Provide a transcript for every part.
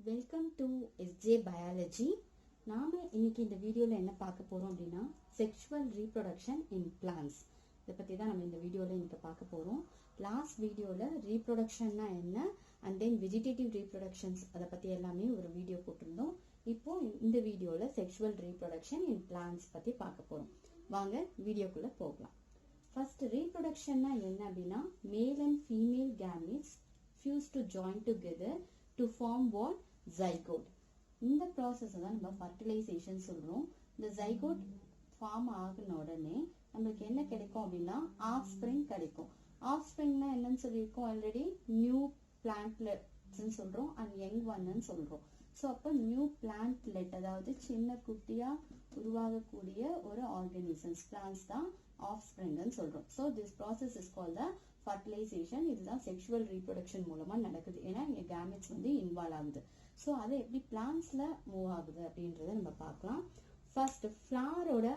Welcome to SJ biology. நாம இன்னைக்கு இந்த வீடியோல என்ன பார்க்க போறோம் அப்படின்னா செக்ஷுவல் ரீப்ரொடக்ஷன் இன் பிளான்ஸ். இதை பத்தி தான் நம்ம இந்த வீடியோல இன்னைக்கு பார்க்க போறோம். லாஸ்ட் வீடியோல ரீப்ரொடக்ஷன்னா என்ன அண்ட் தென் வெஜிடேட்டிவ் ரீப்ரொடக்ஷன்ஸ் அதை பத்தி எல்லாமே ஒரு வீடியோ போட்டிருந்தோம். இப்போ இந்த வீடியோல செக்ஷுவல் ரீப்ரொடக்ஷன் இன் பிளான்ஸ் பத்தி பார்க்க போறோம். வாங்க வீடியோக்குள்ள போகலாம். ஃபர்ஸ்ட் ரீப்ரொடக்ஷன்னா என்ன அப்படின்னா மேல் and female gametes fuse to join together to form what? Zygote. இந்த ப்ராசஸ் தான் நம்ம ஃபர்டிலைசேஷன் சொல்றோம். இந்த ஜைகோட் ஃபார்ம் ஆகின உடனே நம்மளுக்கு என்ன கிடைக்கும் அப்படின்னா ஆஃப் ஸ்பிரிங் கிடைக்கும். ஆஃப் ஸ்பிரிங்னா என்னன்னு சொல்லியிருக்கோம் ஆல்ரெடி, நியூ பிளான்ட்லெட்ஸ் சொல்றோம் அண்ட் யங் ஒன்னு சொல்றோம். ஸோ அப்போ நியூ பிளான்ட்லெட் அதாவது சின்ன குட்டியா உருவாகக்கூடிய ஒரு ஆர்கானிசம்ஸ் பிளான்ஸ் தான் ஆஃப் ஸ்பிரிங்னு சொல்றோம். So this process is called the fertilisation. இதுதான் செக்ஷுவல் ரீப்ரொடக்ஷன் மூலமா நடக்குது. ஏன்னா இங்க கேமெட்ஸ் வந்து இன்வால்வ் ஆகுது. ஸோ அது எப்படி பிளான்ட்ஸ்ல மூவ் ஆகுது அப்படின்றத நம்ம பார்க்கலாம். ஃபர்ஸ்ட் ஃபிளாரோட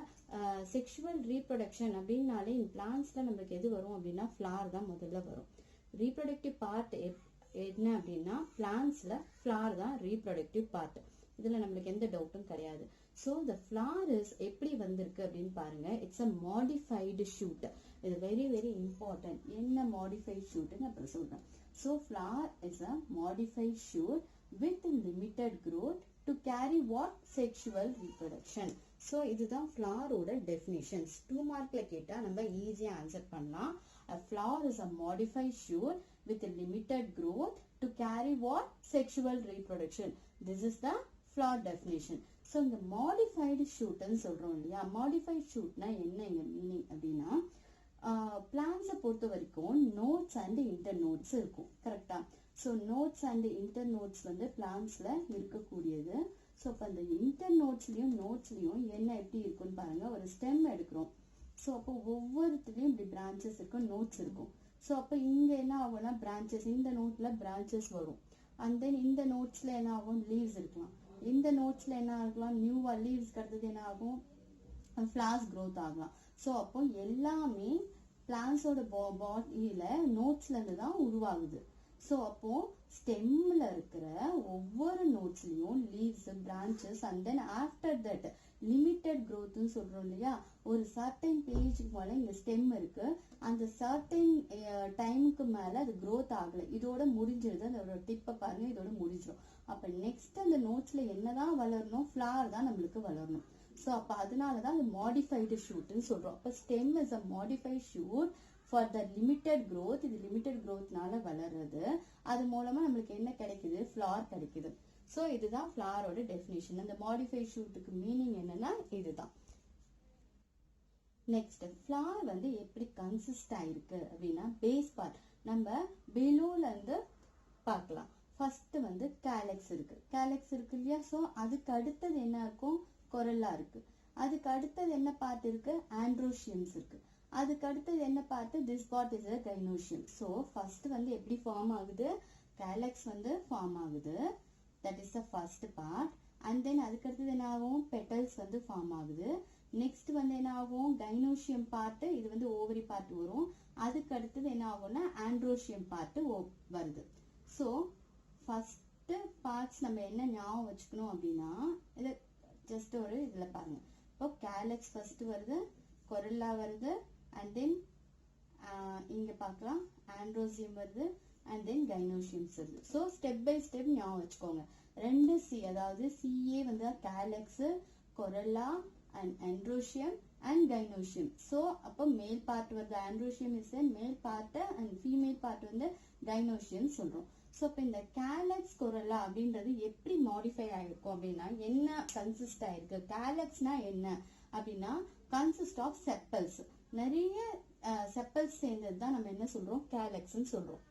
செக்ஷுவல் ரீப்ரொடக்ஷன் அப்படின்னாலே இந்த பிளான்ட்ஸ்ல நம்மளுக்கு எது வரும் அப்படின்னா ஃபிளார் தான் முதல்ல வரும். ரீப்ரொடக்டிவ் பார்ட் என்ன அப்படின்னா பிளான்ட்ஸ்ல ஃபிளார் தான் ரீப்ரொடக்டிவ் பார்ட். இதுல நம்மளுக்கு எந்த டவுட்டும் கிடையாது. ஸோ த ஃபிளார் இஸ் எப்படி வந்திருக்கு அப்படின்னு பாருங்க. It's a modified shoot. இது வெரி வெரி இம்பார்ட்டன்ட். என்ன மாடிஃபைட் ஷூட்னு அப்புறம் சொல்றேன். So flower is a modified shoot with limited growth to carry what? Sexual reproduction. So இதுதான் ஃபிளாரோட டெஃபினிஷன்ஸ். 2 மார்க்ல கேட்டா நம்ம ஈஸியா ஆன்சர் பண்ணலாம். A flower is a modified shoot with a limited growth to carry what? Sexual reproduction. This is the flower definition. So இந்த modified shoot ன்னு சொல்றோம் இல்லையா? modified shootனா என்ன இங்க மீனிங் அப்படின்னா பிளான்ஸை பொறுத்த வரைக்கும் நோட்ஸ் அண்ட் இன்டர் நோட்ஸ் இருக்கும். கரெக்டா? So notes and inter notes வந்து பிளான்ஸ்ல இருக்கக்கூடியது. ஸோ இப்போ அந்த இன்டர் நோட்ஸ்லயும் நோட்ஸ்லயும் என்ன எப்படி இருக்குன்னு பாருங்க. ஒரு ஸ்டெம் எடுக்கிறோம். ஸோ அப்போ ஒவ்வொருத்துலயும் இப்படி பிரான்ச்சஸ் இருக்கும், நோட்ஸ் இருக்கும். ஸோ அப்போ இங்க என்ன ஆகும்னா பிரான்ச்சஸ், இந்த நோட்ல பிரான்ச்சஸ் வரும். அண்ட் தென் இந்த நோட்ஸ்ல என்ன ஆகும்? லீவ்ஸ் இருக்கலாம். இந்த நோட்ஸ்ல என்ன ஆகலாம்? நியூவா லீவ்ஸ் கிடைத்தது என்ன ஆகும்? ஃபிளார்ஸ் growth ஆகலாம். ஸோ அப்போ எல்லாமே பிளான்ஸோட பாடியில நோட்ஸ்ல இருந்து தான் உருவாகுது. ஸோ அப்போ ஸ்டெம்ல இருக்கிற ஒவ்வொரு நோட்ஸ்லயும் leaves, branches and then after that limited growthன்னு சொல்றோம் இல்லையா? ஒரு சர்டைன் பேஜுக்கு மேல இங்க ஸ்டெம் இருக்கு. அந்த சர்டைன் டைமுக்கு மேல அது growth ஆகல, இதோட முடிஞ்சிருது. அதோட டிப்பை பாருங்க, இதோட முடிஞ்சிடும். அப்ப நெக்ஸ்ட் அந்த நோட்ஸ்ல என்னதான் வளரணும்? ஃபிளார் தான் நம்மளுக்கு வளரணும். ஸோ அப்ப அதனாலதான் அது மாடிஃபைடு ஷூட்னு சொல்றோம். அப்ப stem is a modified shoot for the limited growth. இது லிமிட்டட் growthனால வளர்றது. அது மூலமா நம்மளுக்கு என்ன கிடைக்குது? ஃபிளார் கிடைக்குது. ஸோ இதுதான் ஃபிளாரோட டெஃபினிஷன். அந்த மாடிஃபைட் ஷூட்டுக்கு மீனிங் என்னன்னா இதுதான். நெக்ஸ்ட் ஃபிளார் வந்து எப்படி கன்சிஸ்ட் ஆயிருக்கு அப்படின்னா பேஸ் பார்ட் நம்ம பிலோல இருந்து பார்க்கலாம். ஃபர்ஸ்ட் வந்து கேலக்ஸ் இருக்கு. கேலக்ஸ் இருக்கு இல்லையா? ஸோ அதுக்கு அடுத்தது என்ன இருக்கும்? கொரல்லா இருக்கு. அதுக்கு அடுத்தது என்ன பார்ட் இருக்கு? ஆண்ட்ரோஷியம்ஸ் இருக்கு. அதுக்கு அடுத்தது என்ன part? This part is a gynoecium. So first வந்து எப்படி ஃபார்ம் ஆகுது? கேலக்ஸ் வந்து ஃபார்ம் ஆகுது. That is the first part. And then அதுக்கு அடுத்தது என்ன ஆகும்? பெட்டல்ஸ் வந்து ஃபார்ம் ஆகுது. நெக்ஸ்ட் வந்து என்ன ஆகும்? கைனோஷியம் பார்ட், இது வந்து ஓவரி பார்ட் வரும். அதுக்கு அடுத்தது என்ன ஆகும்னா ஆண்ட்ரோஷியம் பார்ட் வருது. ஸோ ஃபர்ஸ்ட் பார்ட்ஸ் நம்ம என்ன ஞாபகம் வச்சுக்கணும் அப்படின்னா இது ஜஸ்ட் ஒரு இதுல பாருங்க. இப்போ கேலக்ஸ் ஃபர்ஸ்ட் வருது, கொரல்லா வருது, அண்ட் தென் இங்க பார்க்கலாம் ஆண்ட்ரோசியம் வருது, அண்ட் தென் கைனோஷியம்ஸ் வருது. ஸோ ஸ்டெப் பை ஸ்டெப் ஞாபகம் வச்சுக்கோங்க. 2 சி, அதாவது சிஏ வந்து calyx, corolla and androecium and gynoecium. So அப்போ மேல் பார்ட் வருது androecium is male part and female part வந்து கைனோஷியம் சொல்றோம். ஸோ இப்போ இந்த கேலக்ஸ், கொரல்லா அப்படின்றது எப்படி மாடிஃபை ஆயிருக்கும் அப்படின்னா என்ன கன்சிஸ்ட் ஆயிருக்கு? கேலக்ஸ்னா என்ன அப்படின்னா கன்சிஸ்ட் ஆஃப் செப்பல்ஸ். நிறைய செப்பல்ஸ் சேர்ந்தது தான் நம்ம என்ன சொல்றோம்? கேலக்ஸ்ன்னு சொல்றோம்.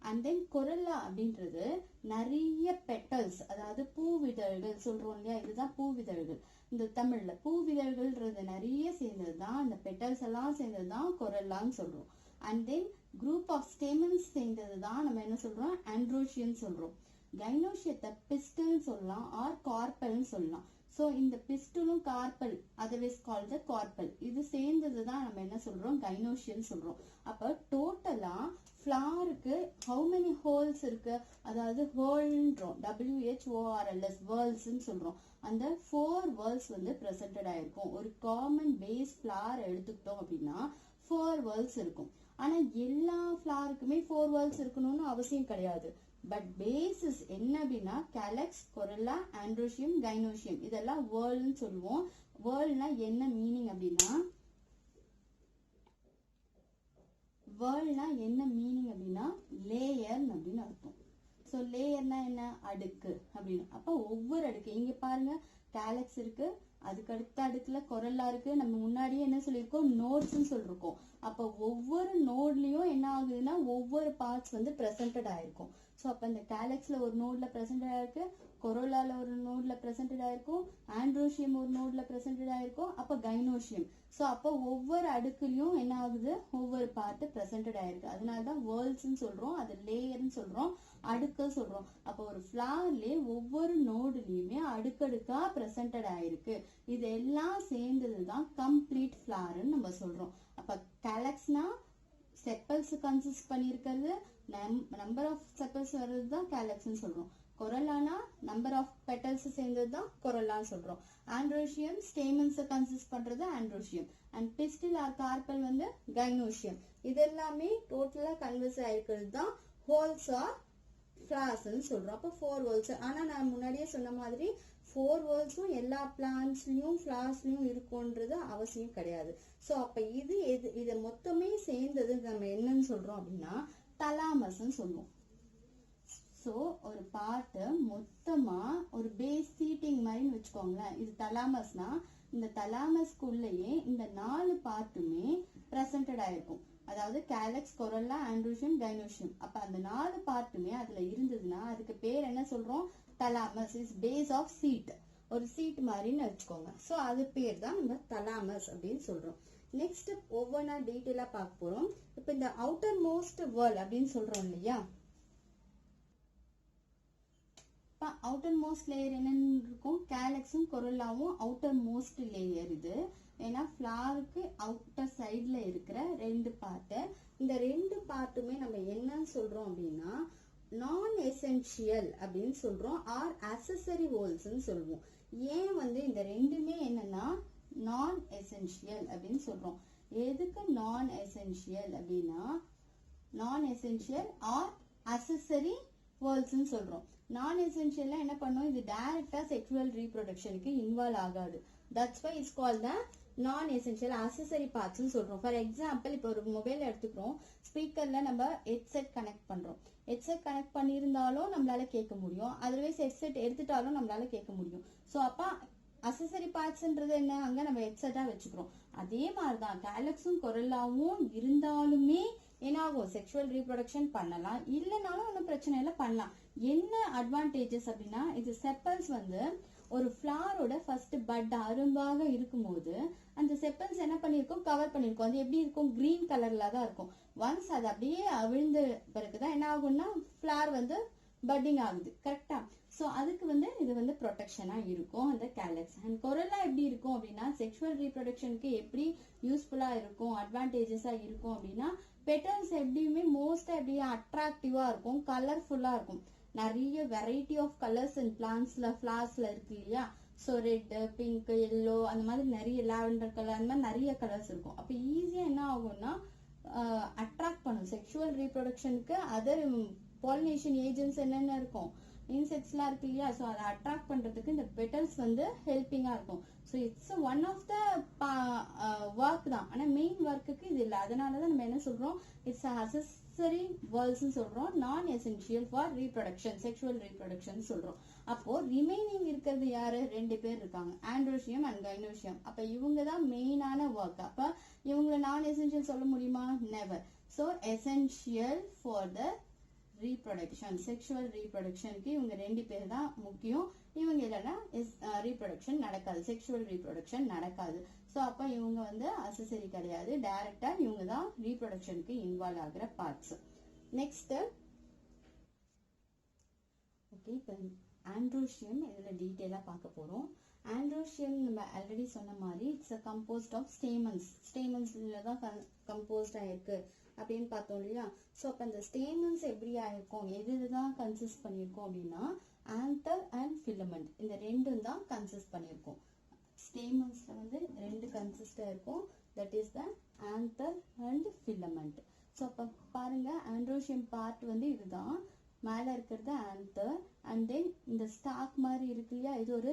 அண்ட் தென் கொரல்லா அப்படின்றது நிறைய பெட்டல்ஸ், அதாவது பூவிதழ்கள் சொல்றோம் இல்லையா? இதுதான் பூவிதழ்கள். இந்த தமிழ்ல பூவிதழ்கள்ன்றது நிறைய சேர்ந்தது தான், அந்த பெட்டல்ஸ் எல்லாம் சேர்ந்தது தான் கொரல்லான்னு சொல்றோம். அண்ட் தென் குரூப் ஆஃப் ஸ்டெமன்ஸ் சேர்ந்தது தான் நம்ம என்ன சொல்றோம்? ஆண்ட்ரோஷியம் சொல்றோம். கைனோஷியத்தை பிஸ்டல் சொல்லலாம் ஆர் கார்பல்னு சொல்லலாம். So இந்த பிஸ்டலும் carpel otherwise called the carpel இது சேர்ந்தது தான் நம்ம என்ன சொல்றோம்? கைனோஷியம் சொல்றோம். அப்ப டோட்டலா ஃப்ளாருக்கு how many holes இருக்கு, அதாவது ஹோல்ன்றோம், WHORLS வேர்ல்ஸ்ன்னு சொல்றோம். அந்த 4 வேர்ல்ஸ் வந்து பிரசன்டட் ஆயிருக்கும். ஒரு காமன் பேஸ் ஃப்ளார் எடுத்துக்கிட்டோம் அப்படின்னா 4 வேர்ல்ஸ் இருக்கும். ஆனா எல்லா ஃப்ளாருக்குமே 4 வேர்ல்ஸ் இருக்கணும்னு அவசியம் கிடையாது. பட் பேசிஸ் என்ன அப்படின்னா கேலக்ஸ், கொரல்லா, ஆண்ட்ரோஷியம், கைனோஷியம் இதெல்லாம் வேர்ல்னு சொல்லுவோம். வேர்ல்னா என்ன மீனிங் அப்படின்னா லேயர் அப்படின்னு அர்த்தம். ஸோ லேயர்னா என்ன, அடுக்கு அப்படின்னு. அப்போ ஒவ்வொரு அடுக்கு இங்க பாருங்க, கேலக்ஸ் இருக்கு, அதுக்கு அடுத்த அடுக்குல கொரல்லா இருக்கு. நம்ம முன்னாடியே என்ன சொல்லியிருக்கோம், நோட்ஸ்ன்னு சொல்லிருக்கோம். அப்போ ஒவ்வொரு நோட்லயும் என்ன ஆகுதுன்னா ஒவ்வொரு பார்ட்ஸ் வந்து பிரசன்டட் ஆயிருக்கும். ஸோ அப்போ இந்த கேலக்ஸ்ல ஒரு நோட்ல பிரசன்டட் ஆயிருக்கு, கொரோலால ஒரு நோட்ல பிரசன்டட் ஆயிருக்கும், ஆண்ட்ரோஷியம் ஒரு நோட்ல பிரசன்டட் ஆயிருக்கும், அப்போ கைனோஷியம். ஸோ அப்போ ஒவ்வொரு அடுக்குலயும் என்ன ஆகுது, ஒவ்வொரு பார்ட் பிரசன்டட் ஆயிருக்கு. அதனாலதான் வேர்ல்ஸ்ன்னு சொல்றோம், அது லேயர்னு சொல்றோம், அடுக்கு சொல்றோம். அப்போ ஒரு ஃபிளார்லயே ஒவ்வொரு நோடுலயுமே அடுக்கடுக்கா பிரசன்டட் ஆயிருக்கு. இதெல்லாம் சேர்ந்ததுதான் கம்ப்ளீட் ஃபிளார்னு நம்ம சொல்றோம். அப்ப கேலக்ஸ்னா செப்பல்ஸ் கன்சிஸ்ட் பண்ணிருக்கிறது, நம்பர் ஆஃப் செப்பல்ஸ் வர்றதுதான் கேலக்ஸ்ன்னு சொல்றோம். கொரல்லானா நம்பர் ஆஃப் பெட்டல்ஸ் சேர்ந்ததுதான் கொரல்லான்னு சொல்றோம். ஆண்ட்ரோஷியம் ஸ்டேமன்ஸ் கன்சிஸ்ட் பண்றது androecium. And pistil or carpel வந்து கைனோஷியம். இதெல்லாமே டோட்டலா கன்வெர்ஸ் ஆயிருக்கிறது தான் ஹோல்ஸ் ஆர் ஃபிளார்ஸ்ன்னு சொல்றோம். அப்போ 4 வேர்ல்ஸ். ஆனா நான் முன்னாடியே சொன்ன மாதிரி 4 வேர்ல்ஸும் எல்லா பிளான்ட்ஸ்லயும் ஃபிளார்ஸ்லயும் இருக்கும்ன்றது அவசியம் கிடையாது. ஸோ அப்ப இது மொத்தமே சேர்ந்தது நம்ம என்னன்னு சொல்றோம் அப்படின்னா தலாமஸ்ன்னு சொல்லுவோம். ஸோ ஒரு பார்ட் மொத்தமா ஒரு பேஸ் சீட்டிங் மாதிரின்னு வச்சுக்கோங்களேன். இது தலாமஸ்னா இந்த தலாமஸ்குள்ளேயே இந்த 4 பார்ட்டுமே பிரசன்டட் ஆயிருக்கும். அதாவது கேலக்ஸ், கொரல்லா, ஆண்ட்ரோஷியம், கைனோஷியம். அப்ப அந்த 4 பார்ட்டுமே அதுல இருந்ததுன்னா அதுக்கு பேர் என்ன சொல்றோம், thalamus. Is base of seat, ஒரு சீட் மாதிரின்னு வச்சுக்கோங்க. ஸோ அது பேர் தான் நம்ம தலாமஸ் அப்படின்னு சொல்றோம். நெக்ஸ்ட் ஒவ்வொன்றா டீட்டெயிலா பார்க்க போறோம். இப்ப இந்த அவுட்டர் மோஸ்ட் வேர்ல் அப்படின்னு சொல்றோம் இல்லையா, அவுட்டர் மோஸ்ட் லேயர் என்னன்னு இருக்கும், கேலக்ஸும் கொரல்லாவும் அவுட்டர் மோஸ்ட் லேயர். இது ஏன்னா ஃபிளாருக்கு அவுட்டர் சைட்ல இருக்கிற 2 பார்ட். இந்த 2 பார்ட்டுமே நம்ம என்னன்னு சொல்றோம் அப்படின்னா நான் எசென்ஷியல் அப்படின்னு சொல்றோம், ஆர் அசசரி ஹோல்ஸ்ன்னு சொல்லுவோம். ஏன் வந்து இந்த ரெண்டுமே என்னன்னா நான் எசென்ஷியல் அப்படின்னு சொல்றோம். எதுக்கு நான் எசென்ஷியல் அப்படின்னா நான் எசென்ஷியல் ஆர் அசசரி வேர்ல்ஸ்ன்னு சொல்றோம். நான் எசென்ஷியல்ல என்ன பண்ணும், இது டைரக்டா செக்ஷுவல் ரீப்ரொடக்ஷனுக்கு இன்வால்வ் ஆகாது. That's why it's called the non essential accessory பார்ட்ஸ்னு சொல்றோம். ஃபார் எக்ஸாம்பிள், இப்போ ஒரு மொபைல் எடுத்துக்கிறோம், ஸ்பீக்கர்ல நம்ம ஹெட்செட் கனெக்ட் பண்றோம். ஹெட்செட் கனெக்ட் பண்ணியிருந்தாலும் நம்மளால கேட்க முடியும், அதர்வைஸ் ஹெட்செட் எடுத்துட்டாலும் நம்மளால கேட்க முடியும். ஸோ அப்ப அசசரி பார்ட்ஸ்ன்றது என்ன, அங்க நம்ம ஹெட்செட்டா வச்சுக்கிறோம். அதே மாதிரிதான் கேலக்ஸும் கொரல்லாவும் இருந்தாலுமே என்ன ஆகும், செக்ஷுவல் ரீப்ரொடக்ஷன் பண்ணலாம், இல்லைனாலும் ஒன்றும் பிரச்சனை இல்லை, பண்ணலாம். என்ன அட்வான்டேஜஸ் அப்படின்னா இது செப்பல்ஸ் வந்து ஒரு ஃபிளாரோட ஃபர்ஸ்ட் பட் அரும்பாக இருக்கும்போது அந்த செப்பல்ஸ் என்ன பண்ணிருக்கோம், கவர் பண்ணிருக்கோம். அது எப்படி இருக்கும், கிரீன் கலர்ல தான் இருக்கும். ஒன்ஸ் அது அப்படியே அவிழ்ந்த பிறகுதான் என்ன ஆகும்னா ஃபிளார் வந்து பட்டிங் ஆகுது, கரெக்டா. ஸோ அதுக்கு வந்து இது வந்து ப்ரொடெக்ஷனா இருக்கும் அந்த கேலக்ஸ். அண்ட் கொரல்லா எப்படி இருக்கும் அப்படின்னா செக்ஷுவல் ரீப்ரொடக்ஷனுக்கு எப்படி யூஸ்ஃபுல்லா இருக்கும், அட்வான்டேஜஸா இருக்கும் அப்படின்னா பெட்டல்ஸ் எப்படியுமே மோஸ்டா எப்படி அட்ராக்டிவா இருக்கும், கலர்ஃபுல்லா இருக்கும். நிறைய வெரைட்டி ஆஃப் கலர்ஸ் அண்ட் பிளான்ஸ்ல ஃபிளார்ஸ்ல இருக்கு இல்லையா. ஸோ ரெட், பிங்க், எல்லோ அந்த மாதிரி நிறைய லாவெண்டர் கலர் அந்த மாதிரி நிறைய கலர்ஸ் இருக்கும். அப்போ ஈஸியா என்ன ஆகும்னா அட்ராக்ட் பண்ணும் செக்ஷுவல் ரீப்ரொடக்ஷனுக்கு. அதர் பாலினேஷன் ஏஜென்ட்ஸ் என்னென்ன இருக்கும், இன்செக்ட்ஸ்லாம் இருக்கு இல்லையா. ஸோ அதை அட்ராக்ட் பண்றதுக்கு இந்த பெட்டல்ஸ் வந்து ஹெல்பிங்கா இருக்கும். So it's one of the work தான், ஆனா மெயின் ஒர்க்குக்கு இது இல்லை. அதனாலதான் நம்ம என்ன சொல்றோம், இட்ஸ் அசசரி வேர்ல்ஸ் சொல்றோம், நான் essential for reproduction, sexual reproduction சொல்றோம். அப்போ ரிமைனிங் இருக்கிறது யாரு, 2 பேர் இருக்காங்க, ஆண்ட்ரோஷியம் அண்ட் கைனோஷியம். அப்ப இவங்க தான் மெயினான ஒர்க். அப்ப இவங்களை நான் எசென்ஷியல் சொல்ல முடியுமா, never. So essential for the reproduction, sexual ரீப்ரொடக்ஷனுக்கு இவங்க 2 பேர் தான் முக்கியம். இவங்க இல்லைன்னா ரீப்ரொடக்ஷன் நடக்காது, செக்ஷுவல் ரீப்ரொடக்ஷன் நடக்காது. ஸோ அப்ப இவங்க வந்து அசசரி கிடையாது, டைரக்டா இவங்க தான் ரீப்ரொடக்ஷனுக்கு இன்வால்வ் ஆகிற பார்ட்ஸ். நெக்ஸ்ட் ஓகே, இப்போ ஆண்ட்ரோஷியம் இதில் டீட்டெயிலாக பார்க்க போகிறோம். ஆண்ட்ரோஷியம் நம்ம ஆல்ரெடி சொன்ன மாதிரி இட்ஸ் அ கம்போஸ்ட் ஆஃப் ஸ்டேமன்ஸில் தான் கம்போஸ்ட் ஆயிருக்கு அப்படின்னு பார்த்தோம் இல்லையா. ஸோ அப்போ அந்த ஸ்டேமன்ஸ் எப்படி ஆயிருக்கும், எது தான் கன்சிஸ்ட் பண்ணியிருக்கோம் அப்படின்னா ஆந்தர் அண்ட் ஃபிலமெண்ட், இந்த ரெண்டும் தான் கன்சிஸ்ட் பண்ணியிருக்கோம். ஸ்டேமன்ஸில் வந்து ரெண்டு கன்சிஸ்டாக இருக்கும், that is the anther and filament. So அப்போ பாருங்க, ஆண்ட்ரோஷியம் பார்ட் வந்து இதுதான், மேலே இருக்கிறது ஆந்தர், அண்ட் தென் இந்த ஸ்டாக் மாதிரி இருக்கு இல்லையா, இது ஒரு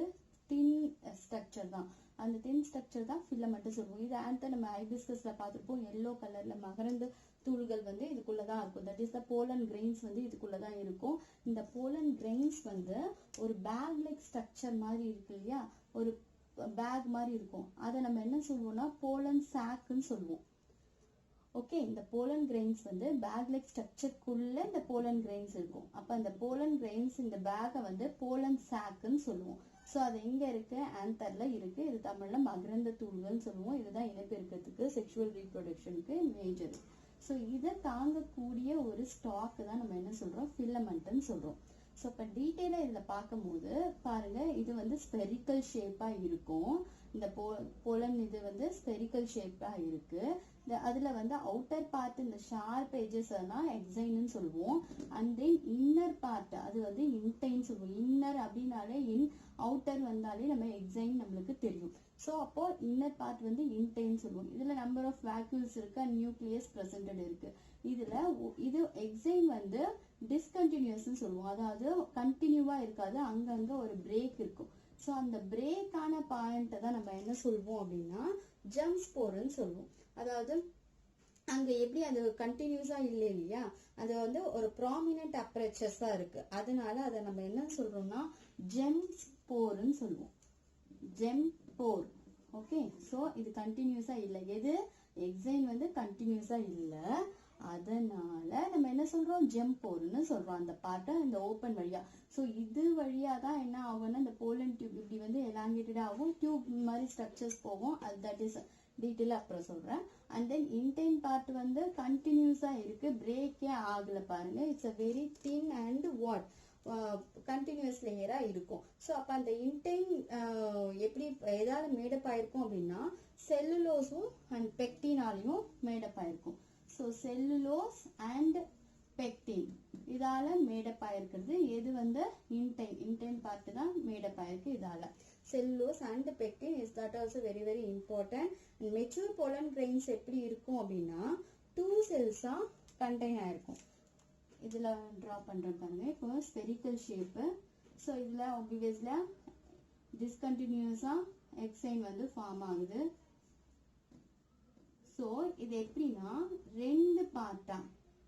தின் ஸ்ட்ரக்சர் தான், அந்த தின் ஸ்ட்ரக்சர் தான் ஃபிலமெண்ட் சொல்லுவோம். இது ஆந்தர் நம்ம ஹைபிஸ்கஸ்ல பார்த்துருப்போம், எல்லோ கலர்ல மகரந்த தூள்கள் வந்து இதுக்குள்ளதான் இருக்கும், that is the pollen grains வந்து இதுக்குள்ளதான் இருக்கும். இந்த போலன் கிரெயின்ஸ் வந்து ஒரு பேக் லைக் ஸ்ட்ரக்சர் மாதிரி இருக்கு இல்லையா, ஒரு பேக் மாதிரி இருக்கும், அதை நம்ம என்ன சொல்லுவோம்னா போலன் சாக்குன்னு சொல்லுவோம். ஓகே, இந்த போலன் கிரெயின்ஸ் வந்து பேக் லைக் ஸ்ட்ரக்சருக்குள்ள இந்த போலன் கிரெயின்ஸ் இருக்கும். அப்ப அந்த போலன் கிரெயின்ஸ் இந்த பேக்கை வந்து போலன் சாக்குன்னு சொல்லுவோம். ஸோ அது எங்க இருக்கு, ஆந்தர்ல இருக்கு. இது தமிழ்ல மகரந்த தூள்கள்னு சொல்லுவோம். இதுதான் இனப்பெருக்கத்துக்கு, செக்ஷுவல் ரீப்ரொடக்ஷனுக்கு மேஜர். ஸோ இதை தாங்கக்கூடிய ஒரு ஸ்டாக் தான் நம்ம என்ன சொல்றோம், ஃபிலமெண்ட்னு சொல்றோம். ஸோ இப்போ டீட்டெயிலாக இதில் பார்க்கும்போது பாருங்க, இது வந்து ஸ்பெரிக்கல் ஷேப்பாக இருக்கும். இந்த போலன் இது வந்து ஸ்பெரிக்கல் ஷேப்பாக இருக்கு. அதில் வந்து அவுட்டர் பார்ட் இந்த ஷார்ப் எஜஸ் எக்ஸைன்னு சொல்லுவோம். அண்ட் தென் இன்னர் பார்ட் அது வந்து இன்டைன்னு சொல்லுவோம். இன்னர் அப்படின்னாலே அவுட்டர் வந்தாலே நம்ம எக்ஸைன் நம்மளுக்கு தெரியும். ஸோ அப்போ இன்னர் பார்ட் வந்து இன்டைன்னு சொல்லுவோம். இதில் நம்பர் ஆஃப் வேக்யூல்ஸ் இருக்கு அண்ட் நியூக்ளியஸ் பிரசன்டட் இருக்கு. இது எக்ஸைன் வந்து டிஸ்கண்டினியூஸ்ன்னு சொல்லுவோம், அதாவது கண்டினியூவா இருக்காது, அங்கங்க ஒரு பிரேக் இருக்கும். ஸோ அந்த பிரேக்கான பாயிண்ட்டை தான் நம்ம என்ன சொல்வோம் அப்படின்னா ஜெம் ஸ்போர்னு சொல்லுவோம். அதாவது அங்க எப்படி அது கண்டினியூஸா இல்லை இல்லையா, அது வந்து ஒரு ப்ராமினன்ட் அப்ரச்சர்ஸா இருக்கு, அதனால அதை நம்ம என்ன சொல்றோம்னா ஜெம் ஸ்போர்னு சொல்லுவோம். ஜெம் போர். ஓகே, ஸோ இது கண்டினியூஸா இல்லை, எது எக்ஸைன் வந்து கண்டினியூஸா இல்லை, அதனால நம்ம என்ன சொல்றோம் ஜெம் போர்னு சொல்றோம் அந்த பார்ட்டை, இந்த ஓப்பன் வழியா. ஸோ இது வழியா தான் என்ன ஆகும்னா இந்த போலன் டியூப் இப்படி வந்து எலாங்கேட்டடா ஆகும், டியூப் மாதிரி ஸ்ட்ரக்சர்ஸ் போகும், அது தட் இஸ் டீட்டெயிலாக அப்புறம் சொல்றேன். அண்ட் தென் இன்டைன் பார்ட் வந்து கண்டினியூஸா இருக்கு, பிரேக்கே ஆகல பாருங்க. It's a very thin and what continuous லேயரா இருக்கும். ஸோ அப்போ அந்த இன்டைன் எப்படி எதால மேடப் ஆயிருக்கும் அப்படின்னா செல்லுலோஸும் அண்ட் பெக்டினாலையும் மேடப் ஆயிருக்கும். ஸோ செல்லுலோஸ் அண்ட் பெக்டின் இதால மேடப் ஆயிருக்கிறது. எது வந்து இன்டைன் பார்ட் தான் மேடப் ஆயிருக்கு இதால. Cellulose and pectin is that also very very important. Mature pollen grains எப்படி இருக்கும் அப்படின்னா 2 செல்ஸா கண்டெயின் ஆயிருக்கும். இதுல டிரா பண்றேன் பாருங்க. இப்போ ஸ்பெரிக்கல் ஷேப்பு. ஸோ இதுல ஆப்வியஸ்ல டிஸ்கண்டினியூஸா எக்ஸைன் வந்து ஃபார்ம் ஆகுது. ஸோ இது எப்படின்னா 2 பார்ட்டா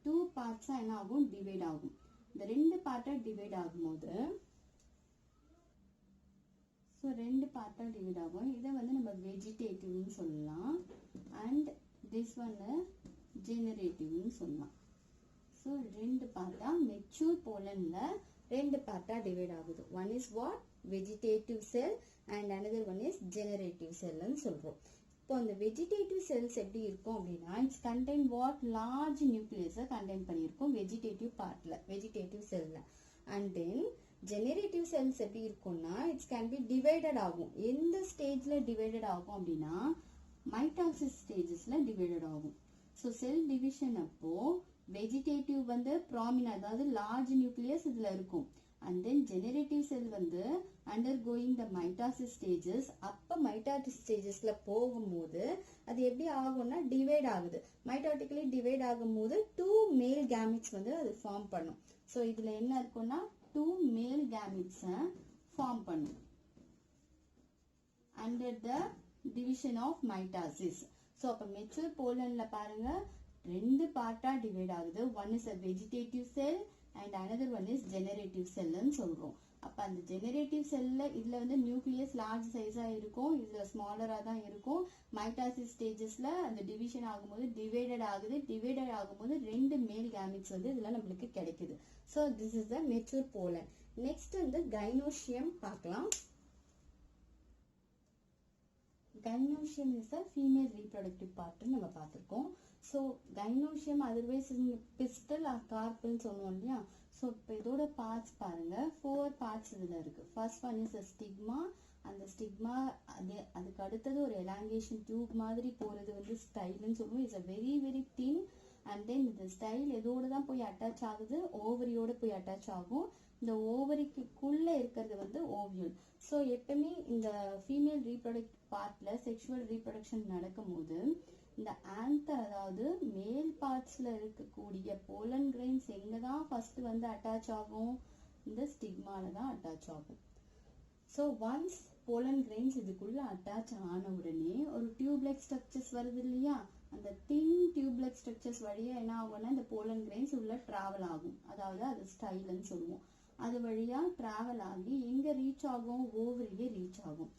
2 பார்ட்ஸா என்ன ஆகும், டிவைட் ஆகும். இந்த 2 பார்ட்டா டிவைட் ஆகும்போது ஸோ 2 பார்ட்டா டிவைட் ஆகும். இதை வந்து நம்ம வெஜிடேட்டிவ்னு சொல்லலாம் அண்ட் திஸ் ஒன்னு ஜெனரேட்டிவ்னு சொல்லலாம். ஸோ 2 பார்ட்டா மெச்சூர் போலன்ல 2 பார்ட்டா டிவைட் ஆகுது. One is what vegetative cell and another one is generative செல்னு சொல்றோம். இப்போ அந்த வெஜிடேட்டிவ் செல்ஸ் எப்படி இருக்கும் அப்படின்னா இட்ஸ் கண்டெயின் வாட் லார்ஜ் நியூக்ளியஸை கண்டெயின் பண்ணியிருக்கும் வெஜிடேட்டிவ் பார்ட்ல, வெஜிடேட்டிவ் செல்ல. அண்ட் தென் ஜெனரேட்டிவ் செல்ஸ் எப்படி இருக்கும்னா இட்ஸ் கேன் பி டிவைடட் ஆகும். எந்த ஸ்டேஜ்ல டிவைடட் ஆகும் அப்படின்னா மைட்டாசிஸ் ஸ்டேஜஸ்ல டிவைடட் ஆகும். ஸோ செல் டிவிஷன் அப்போ வெஜிடேட்டிவ் வந்து ப்ராமினன்ட், அதாவது லார்ஜ் நியூக்ளியஸ் இதுல இருக்கும். அண்ட் தென் ஜெனரேட்டிவ் செல் வந்து அண்டர்கோயிங் த மைட்டாசிஸ் ஸ்டேஜஸ். அப்ப மைட்டாசிஸ் ஸ்டேஜஸ்ல போகும்போது அது எப்படி ஆகும்னா டிவைட் ஆகுது. மைட்டாட்டிக்கலி டிவைட் ஆகும்போது 2 மேல் கேமிட்ஸ் வந்து அது ஃபார்ம் பண்ணும். ஸோ இதுல என்ன இருக்கும்னா 2 மேல் கேமிட்ஸை ஃபார்ம் பண்ணும் under the division of mitosis. So அப்ப மெச்சூர் போலன்ல பாருங்க 2 பார்ட்டா டிவைட் ஆகுது. One is a vegetative cell and another one is generative செல்னு சொல்றோம். அப்ப அந்த ஜெனரேட்டிவ் செல்ல இதுல வந்து நியூக்ளியஸ் லார்ஜ் சைஸா இருக்கும், இதுல ஸ்மாலரா தான் இருக்கும். மைட்டாசிஸ் ஸ்டேஜஸ்ல அந்த டிவிஷன் ஆகும்போது டிவைடட் ஆகுது. டிவைடட் ஆகும்போது 2 மேல் கேமிட்ஸ் வந்து இதுல நம்மளுக்கு கிடைக்குது. So this is the mature pollen. Next வந்து கைனோஷியம் பார்க்கலாம். Gynoecium is a female reproductive பார்ட்னு நம்ம பார்த்துருக்கோம். So gynoecium otherwise pistil or கார்பல்னு சொல்லுவோம் இல்லையா. ஸோ இப்போ இதோட பார்ட்ஸ் பாருங்க, 4 பார்ட்ஸ் இதில் இருக்கு. First one is stigma. அந்த ஸ்டிக்மா அதுக்கு அடுத்தது ஒரு எலாங்கேஷன் டியூப் மாதிரி போகிறது வந்து ஸ்டைல்னு சொல்லுவோம். It's a very very thin. And then இந்த ஸ்டைல் எதோடு தான் போய் அட்டாச் ஆகுது, ஓவரியோட போய் அட்டாச் ஆகும். இந்த ஓவரிக்குள்ள இருக்கிறது வந்து ஓவியூல். ஸோ எப்பவுமே இந்த ஃபீமேல் ரீப்ரொடக்ட் பார்ட்ல செக்ஷுவல் ரீப்ரொடக்ஷன் நடக்கும்போது இந்த ஆந்தர், அதாவது மேல் பார்ட்ஸ்ல இருக்கக்கூடிய போலன் கிரெயின்ஸ் எங்க தான் ஃபர்ஸ்ட் வந்து அட்டாச் ஆகும், இந்த ஸ்டிக்மால தான் அட்டாச் ஆகும். ஸோ ஒன்ஸ் போலன் கிரெயின்ஸ் இதுக்குள்ள அட்டாச் ஆன உடனே ஒரு டியூப்லைக் ஸ்ட்ரக்சர்ஸ் வருது இல்லையா, அந்த தின் டியூப்லைக் ஸ்ட்ரக்சர்ஸ் வழியா என்ன ஆகும்னா இந்த போலன் கிரெயின்ஸ் உள்ள டிராவல் ஆகும். அதாவது அது ஸ்டைல்னு சொல்லுவோம். அது வழியா டிராவல் ஆகி எங்க ரீச் ஆகும், ஓவரியே ரீச் ஆகும்.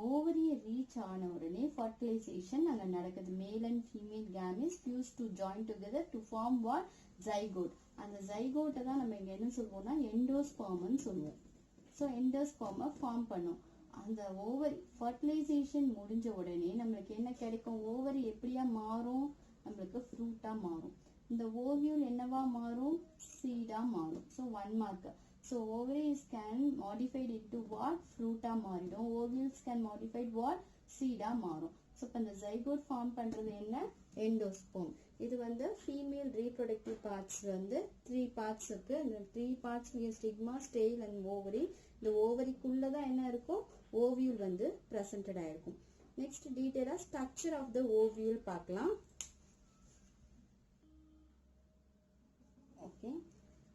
ஓவரியை ரீச் ஆன உடனே ஃபர்டிலைசேஷன் அங்க நடக்குது. Male and female gametes fuse to join together to form what, zygote. அந்த ஜைகோட்டை தான் நம்ம இங்க என்ன சொல்வோம்னா எண்டோஸ்பெர்ம்னு சொல்லுவோம். ஸோ எண்டோஸ்பெர்மை ஃபார்ம் பண்ணும். அந்த ஓவரி ஃபர்டிலைசேஷன் முடிஞ்ச உடனே நம்மளுக்கு என்ன கிடைக்கும், ஓவரி எப்படியா மாறும், நம்மளுக்கு ஃப்ரூட்டா மாறும். இந்த ஓவியூல் என்னவா மாறும், சீடா மாறும். So 1 mark. So ovaries can modified into what, fruit மாறிடும். ovules can modified what, seed மாறும். So இப்ப இந்த zygote form பண்றது என்ன, endosperm. இது வந்து female reproductive parts வந்து 3 parts இருக்கு. இந்த 3 parts stigma, style and ovary. இந்த ஓவரிக்குள்ளதான் என்ன இருக்கும், ovule வந்து presented ஆயிருக்கும். Next detail structure of the ovule பார்க்கலாம். Okay.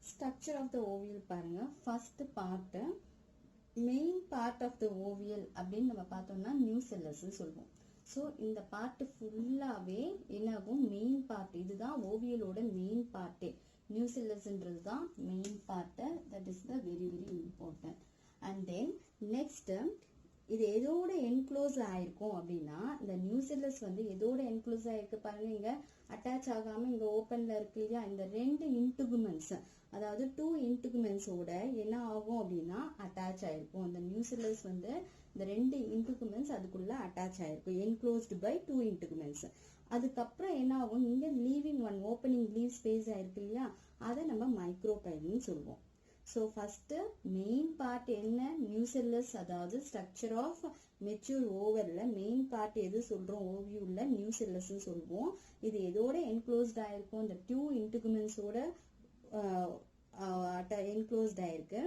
Structure of the ovule பாருங்க. First part, main part of the ovule அப்படின்னு நம்ம பார்த்தோம்னா நியூசெல்லஸ் சொல்லுவோம். ஸோ இந்த பார்ட் ஃபுல்லாவே என்ன ஆகும், மெயின் பார்ட். இதுதான் ஓவியலோட மெயின் பார்ட்டே. நியூசெல்லஸ்ன்றது தான் main part. That is the very very important. And then next இது எதோட என்க்ளோஸ் ஆயிருக்கும் அப்படின்னா, இந்த நியூசெல்லஸ் வந்து எதோட என்க்ளோஸ் ஆயிருக்கு பாருங்க. இங்க அட்டாச் ஆகாம இங்க ஓப்பன்ல இருக்கு இல்லையா, இந்த 2 இன்டுகுமெண்ட்ஸ், அதாவது 2 இன்டுகுமெண்ட்ஸோட என்ன ஆகும் அப்படின்னா அட்டாச் ஆயிருக்கும். இந்த நியூசெல்லஸ் வந்து இந்த 2 இன்டுகுமெண்ட்ஸ் அதுக்குள்ள அட்டாச் ஆயிருக்கும், என்க்ளோஸ்டு பை 2 இன்டுகுமெண்ட்ஸ். அதுக்கப்புறம் என்ன ஆகும், இங்க leaving one opening leave space ஆயிருக்கு இல்லையா, அதை நம்ம மைக்ரோபைல்னு சொல்லுவோம். ஸோ ஃபர்ஸ்ட் மெயின் பார்ட் என்ன, நியூசெல்லஸ், அதாவது ஸ்ட்ரக்சர் ஆஃப் மெச்சூர் ஓவர்ல மெயின் பார்ட் எது சொல்றோம், ஓவியூல்ல நியூசெல்லஸ்ன்னு சொல்லுவோம். இது எதோட என்க்ளோஸ்ட் ஆயிருக்கும், இந்த 2 இன்டுகுமெண்ட்ஸோட என்க்ளோஸ்ட் ஆயிருக்கு.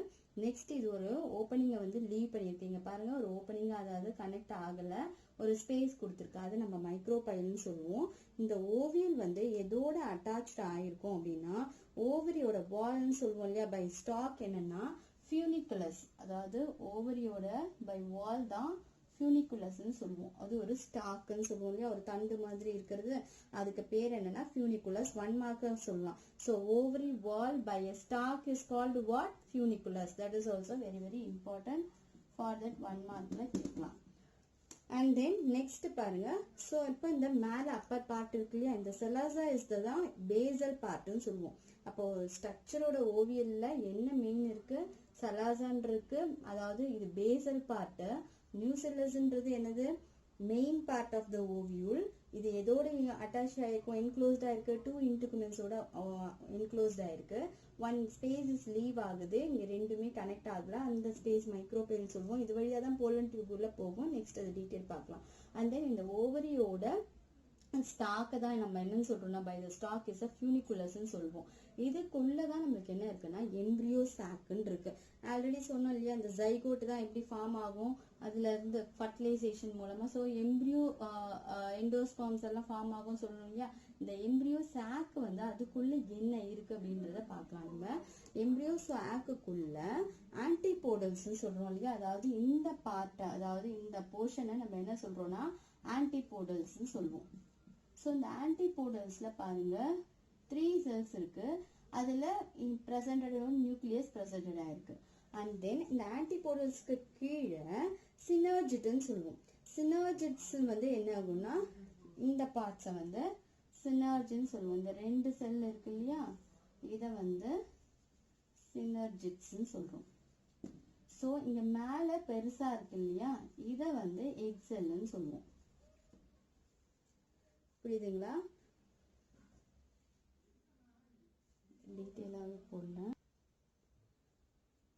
நெக்ஸ்ட் இது ஒரு ஓப்பனிங்கை வந்து லீவ் பண்ணியிருக்கீங்க பாருங்க, ஒரு ஓப்பனிங், அதாவது கனெக்ட் ஆகல, ஒரு ஸ்பேஸ் கொடுத்துருக்கு, அது நம்ம மைக்ரோபைல்னு சொல்லுவோம். இந்த ஓவியல் வந்து எதோட அட்டாச் ஆயிருக்கும் அப்படின்னா ஓவரியோட வால்னு சொல்லுவோம் இல்லையா, பை ஸ்டாக் என்னன்னா ஃபியூனிகுலஸ், அதாவது ஓவரியோட பை வால் தான் ஃபியூனிகுலஸ்ன்னு சொல்லுவோம். அது ஒரு ஸ்டாக்னு சொல்லுவோம் இல்லையா, ஒரு தண்டு மாதிரி இருக்கிறது, அதுக்கு பேர் என்னன்னா ஃபியூனிகுலஸ். 1 மார்க் சொல்லலாம். So ovary wall by a stalk is called what, funiculus. That is also very very important. For that 1 மார்க்ல கேட்கலாம். அண்ட் தென் நெக்ஸ்ட் பாருங்க. ஸோ இப்போ இந்த மேல அப்பர் பார்ட் இருக்கு இல்லையா, இந்த செலாசா இஸ் தான் பேசல் பார்ட்னு சொல்லுவோம். அப்போ ஸ்ட்ரக்சரோட ஓவியல்ல என்ன மெயின் இருக்கு, செலாசான் இருக்கு, அதாவது இது பேசல் பார்ட். நியூசெல்லஸ்ன்றது என்னது, main part of the ovule. இது எதோட அட்டாச் ஆயிருக்கும், என்க்ளோஸ்டா இருக்கு, 2 இன்டுகுமெண்ட்ஸோட என்க்ளோஸ்டா இருக்கு. 1 ஸ்பேஸ் இஸ் லீவ் ஆகுது, இங்க ரெண்டுமே கனெக்ட் ஆகல, அந்த ஸ்பேஸ் மைக்ரோபைல் சொல்லுவோம். இது வழியா தான் போலன் டியூப் உள்ள போகும். நெக்ஸ்ட் அது டீடைல் பார்க்கலாம். அண்ட் தென் இந்த ஓவரியோட ஸ்டாக் தான் நம்ம என்னன்னு சொல்றோம்னா by the stalk is a ஃபியூனிகுலஸ்ன்னு சொல்லுவோம். இதுக்குள்ளதான் நம்மளுக்கு என்ன இருக்குன்னா எம்ப்ரியோ சாக்குன்னு இருக்கு. ஆல்ரெடி சொன்னோம் இல்லையா, அந்த ஜைகோட் தான் எப்படி ஃபார்ம் ஆகும், அதுல இருந்து ஃபர்டிலைசேஷன் மூலமா. ஸோ எம்ப்ரியோ எண்டோஸ்பெர்ம்ஸ் எல்லாம் ஃபார்ம் ஆகும் சொல்லணும் இல்லையா. இந்த எம்ப்ரியோ சாக் வந்து அதுக்குள்ள என்ன இருக்கு அப்படின்றத பார்க்கலாம். நம்ம எம்ப்ரியோ சாக்குக்குள்ள ஆன்டிபோடல்ஸ் சொல்றோம் இல்லையா, அதாவது இந்த பார்ட், அதாவது இந்த போர்ஷனை நம்ம என்ன சொல்றோம்னா ஆன்டிபோடல்ஸ் சொல்லுவோம். ஸோ இந்த ஆன்டிபோடல்ஸ்ல பாருங்க 3 செல்ஸ் இருக்கு, அதுல பிரசன்டட் நியூக்ளியஸ் பிரசன்டட் ஆயிருக்கு. அண்ட் தென் இந்த ஆன்டிபோடல்ஸ்க்கு கீழே சினர்ஜிட்னு சொல்லுவோம். சினர்ஜிட்ஸ் வந்து என்ன ஆகும்னா இந்த பார்ட்ஸை வந்து சினர்ஜின்னு சொல்லுவோம். இந்த 2 செல் இருக்கு இல்லையா, இதை வந்து சினர்ஜிட்ஸ்ன்னு சொல்றோம். ஸோ இங்க மேல பெருசா இருக்கு இல்லையா, இதை வந்து எக் செல்னு சொல்லுவோம். புரியுதுங்களா, டீட்டெயிலாக போடல.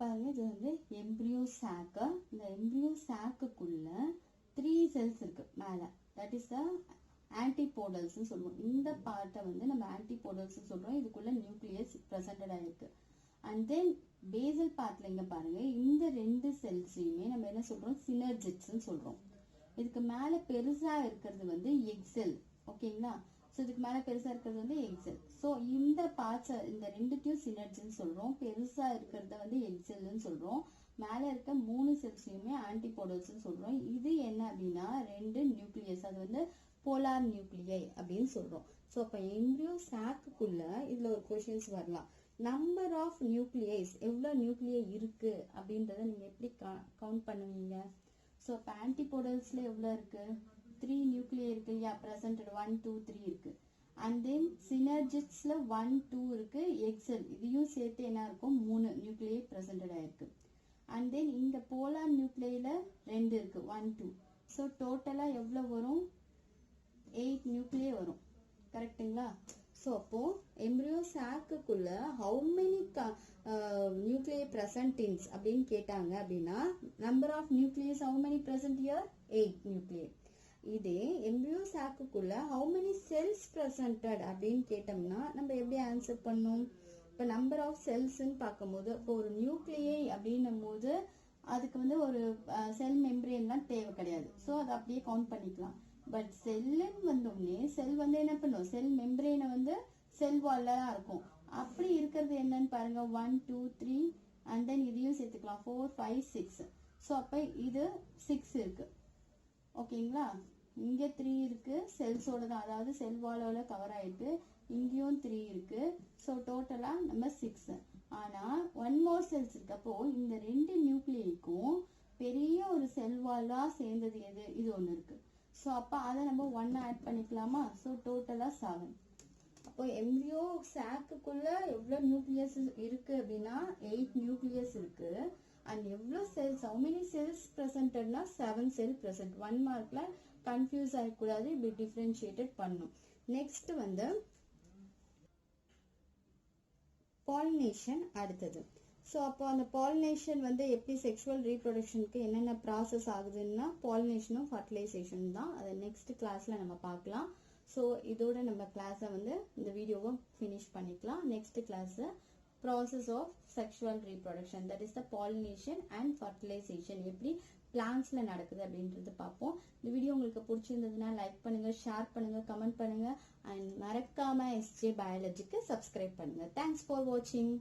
பாருங்க, இது வந்து எம்ப்ரியோ சாக்கு. இந்த எம்ப்ரியோ சாக்குக்குள்ள 3 செல்ஸ் இருக்கு மேல. தட் இஸ் த ஆன்டிபோடல்ஸ் சொல்லுவோம். இந்த பார்ட்டை வந்து நம்ம ஆன்டிபோடல்ஸ் சொல்றோம். இதுக்குள்ள நியூக்ளியஸ் பிரசன்டட் ஆயிருக்கு. அண்ட் தென் பேசல் பார்ட்ல இங்க பாருங்க, இந்த 2 செல்ஸையுமே நம்ம என்ன சொல்றோம், சினர்ஜிட்ஸ் சொல்றோம். இதுக்கு மேல பெருசா இருக்கிறது வந்து எக்ஸெல். ஓகேங்களா? ஸோ இதுக்கு மேல பெருசா இருக்கிறது வந்து எக்ஸெல். ஸோ இந்த பார்ட்ஸ், இந்த 2த்தையும் சினர்ஜின்னு சொல்றோம். பெருசா இருக்கிறத வந்து எக்ஸெல்னு சொல்றோம். மேல இருக்க 3 செல்ஸையுமே ஆன்டிபோடல்ஸ் சொல்றோம். இது என்ன அப்படின்னா 2 நியூக்ளியஸ், அது வந்து போலார் நியூக்ளியை அப்படின்னு சொல்றோம். ஸோ அப்ப எம்ப்ரியோ சாக்குக்குள்ள இதுல ஒரு கொஸ்டின்ஸ் வரலாம். நம்பர் ஆஃப் நியூக்ளியஸ், எவ்வளவு நியூக்ளியை இருக்கு அப்படின்றத நீங்க எப்படி கவுண்ட் பண்ணுவீங்க? ஸோ இப்போ ஆன்டிபோடல்ஸ்ல எவ்வளவு இருக்கு? 3 நியூக்ளியை இருக்கு இல்லையா, பிரசன்டட் 1 2 3 இருக்கு. அண்ட் தென் சினர்ஜிட்ஸ்ல 1 2 இருக்கு. எக்ஸெல் இதையும் சேர்த்து என்ன இருக்கும், 3 நியூக்ளியை பிரசன்டட் ஆயிருக்கு. அண்ட் தென் இந்த போலார் நியூக்ளியில 2 இருக்கு, 1 2. ஸோ டோட்டலா எவ்வளவு வரும்? 8 நியூக்ளியை வரும். கரெக்டுங்களா? ஸோ அப்போ எம்ப்ரியோ சாக்குக்குள்ள ஹவு மெனி நியூக்ளியை பிரசன்டின்ஸ் அப்படின்னு கேட்டாங்க அப்படின்னா, number of nucleus how many present here? 8 nuclei. இதே எம்ப்ரியோ சாக்குக்குள்ள ஹவு மெனி செல்ஸ் பிரசன்டட் அப்படின்னு கேட்டோம்னா நம்ம எப்படி ஆன்சர் பண்ணும்? இப்போ நம்பர் ஆஃப் செல்ஸ்ன்னு பார்க்கும்போது, இப்போ ஒரு நியூக்ளியை அப்படின்னும் போது அதுக்கு வந்து ஒரு செல் மெம்பரேன்லாம் தேவை கிடையாது. ஸோ அதை அப்படியே கவுண்ட் பண்ணிக்கலாம். பட் செல்லுன்னு வந்தோடனே செல் வந்து என்ன பண்ணும், செல் மெம்பரேனை வந்து செல் வால்ல தான் இருக்கும். அப்படி இருக்கிறது என்னன்னு பாருங்க, 1 2 3 அண்ட் தென் இதையும் சேர்த்துக்கலாம், 4 5 6. ஸோ அப்போ இது 6 இருக்கு. ஓகேங்களா? இங்க 3 இருக்கு, செல்ஸோட தான், அதாவது செல் வாலோட கவர் ஆயிருக்கு. இங்கேயும் 3 இருக்கு. ஸோ டோட்டலா நம்ம 6. ஆனா 1 மோர் செல்ஸ் இருக்கு. அப்போ இந்த 2 நியூக்ளியைக்கும் பெரிய ஒரு செல் வாலா சேர்ந்தது எது? இது ஒண்ணு இருக்கு. ஸோ அப்போ அதை நம்ம 1 ஆட் பண்ணிக்கலாமா? ஸோ டோட்டலா 7. அப்போ எம்ப்ரியோ சாக்குக்குள்ள எவ்வளவு நியூக்ளியஸ் இருக்கு அப்படின்னா 8 நியூக்ளியஸ் இருக்கு. அண்ட் எவ்வளவு செல்ஸ், ஹவு மெனி செல்ஸ் பிரசன்டட்னா 7 செல் பிரசன்ட். 1 மார்க்ல கன்ஃபியூஸ் ஆகக்கூடாது, இப்படி டிஃபரன்ஷியேட்டட் பண்ணும். நெக்ஸ்ட் வந்து பாலினேஷன் அடுத்தது. ஸோ அப்போ அந்த பாலினேஷன் வந்து எப்படி செக்ஷுவல் ரீப்ரொடக்ஷனுக்கு என்னென்ன ப்ராசஸ் ஆகுதுன்னா பாலினேஷனும் ஃபர்டிலைசேஷன் தான். அதை நெக்ஸ்ட் கிளாஸ்ல நம்ம பார்க்கலாம். ஸோ இதோட நம்ம கிளாஸை வந்து இந்த வீடியோவை ஃபினிஷ் பண்ணிக்கலாம். Next class process of sexual reproduction, that is the pollination and fertilization, எப்படி பிளான்ட்ஸ்ல நடக்குது அப்படின்றது பார்ப்போம். இந்த வீடியோ உங்களுக்கு பிடிச்சிருந்ததுன்னா லைக் பண்ணுங்க, ஷேர் பண்ணுங்க, கமெண்ட் பண்ணுங்க அண்ட் மறக்காம SJ பயாலஜிக்கு சப்ஸ்கிரைப் பண்ணுங்க. தேங்க்ஸ் ஃபார் வாட்சிங்.